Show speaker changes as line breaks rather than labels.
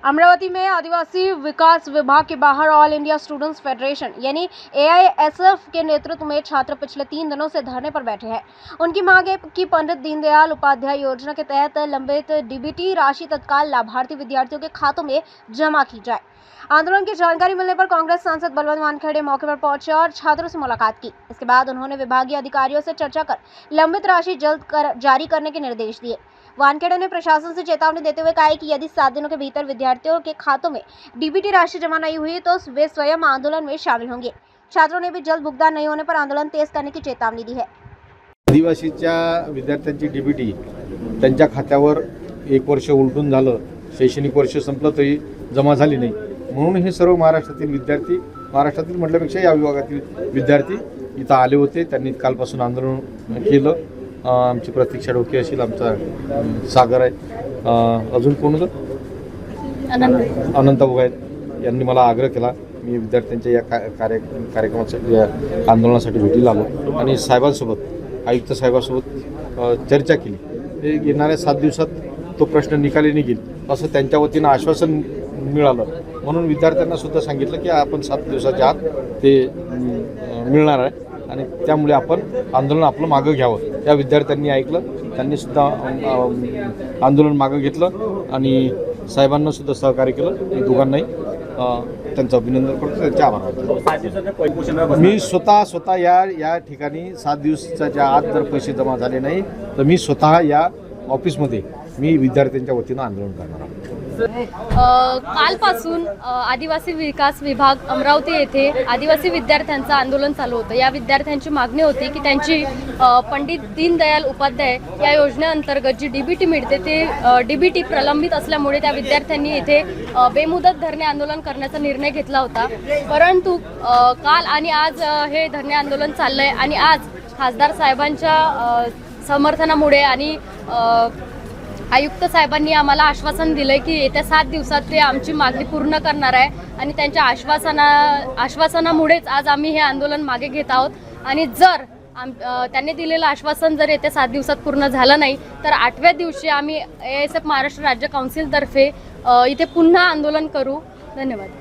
अमरावती में आदिवासी विकास विभाग के बाहर ऑल इंडिया स्टूडेंट्स फेडरेशन यानी AISF के नेतृत्व में छात्र पिछले 3 दिनों से धरने पर बैठे हैं। उनकी मांग है कि पंडित दीनदयाल उपाध्याय योजना के तहत लंबित DBT राशि तत्काल लाभार्थी विद्यार्थियों के खातों में जमा की जाए। आंदोलन की जानकारी मिलने पर कांग्रेस सांसद बलवंत वानखेड़े मौके पर पहुंचे और छात्रों से मुलाकात की। इसके बाद उन्होंने विभागीय अधिकारियों से चर्चा कर लंबित राशि जल्द जारी करने के निर्देश दिए। वानखेड़े ने प्रशासन से चेतावनी देते हुए कहा कि यदि 7 दिनों के भीतर विद्यार्थियों के खातों में DBT राशि जमा नहीं हुई तो वे स्वयं आंदोलन में शामिल होंगे। छात्रों ने भी जल्द भुगतान नहीं होने पर आंदोलन तेज करने की चेतावनी दी है।
आदिवासीच्या विद्यार्थ्यांची DBT त्यांच्या खात्यावर 1 वर्ष उलटून झालं, शैक्षणिक वर्ष संपलं तरी जमा झाली नाही, म्हणून हे सर्व महाराष्ट्रातील विद्यार्थी, महाराष्ट्रातील म्हटल्यापेक्षा या विभागातील विद्यार्थी इथं आले होते। त्यांनी कालपासून आंदोलन केलं। आमची प्रतीक्षा डोके असेल, आमचा सागर आहे, अजून कोण होतं, अनंत भोगायत यांनी मला आग्रह केला। मी विद्यार्थ्यांच्या या कार्यक्रमासाठी, या आंदोलनासाठी भेटीला आलो आणि साहेबांसोबत, आयुक्त साहेबांसोबत चर्चा केली। येणाऱ्या 7 दिवसात तो प्रश्न निकाली निघेल असं त्यांच्या वतीनं आश्वासन मिळालं, म्हणून विद्यार्थ्यांना सुद्धा सांगितलं की आपण 7 दिवसाच्या आत ते मिळणार आहे आणि त्यामुळे आपण आंदोलन आपलं मागं घ्यावं। त्या विद्यार्थ्यांनी ऐकलं, त्यांनी सुद्धा आंदोलन मागं घेतलं आणि साहेबांना सुद्धा सहकार्य केलं। मी दोघांनाही त्यांचं अभिनंदन करतो, त्यांचे आभार मानतो। मी स्वतः या ठिकाणी 7 दिवसाच्या आत जर पैसे जमा झाले नाही तर मी स्वतः या ऑफिसमध्ये मी विद्यार्थ्यांच्या वतीनं आंदोलन करणार आहे।
कालपासून आदिवासी विकास विभाग अमरावती येथे आदिवासी विद्यार्थ्यांचं आंदोलन चालू होतं। या विद्यार्थ्यांची मागणी होती की त्यांची पंडित दीनदयाल उपाध्याय या योजनेअंतर्गत जी DBT मिळते ते DBT प्रलंबित असल्यामुळे त्या विद्यार्थ्यांनी येथे बेमुदत धरणे आंदोलन करण्याचा निर्णय घेतला होता। परंतु काल आणि आज हे धरणे आंदोलन चाललंय आणि आज खासदार साहेबांच्या समर्थनामुळे आणि आयुक्त साहेबांनी आम्हाला आश्वासन दिलंय की येत्या 7 दिवसात ते आमची मागणी पूर्ण करणार आहे आणि त्यांच्या आश्वासनामुळेच आज आम्ही हे आंदोलन मागे घेत आहोत। आणि जर त्यांनी दिलेलं आश्वासन जर येत्या 7 दिवसात पूर्ण झालं नाही तर 8व्या दिवशी आम्ही AISF महाराष्ट्र राज्य काउन्सिलतर्फे इथे पुन्हा आंदोलन करू। धन्यवाद।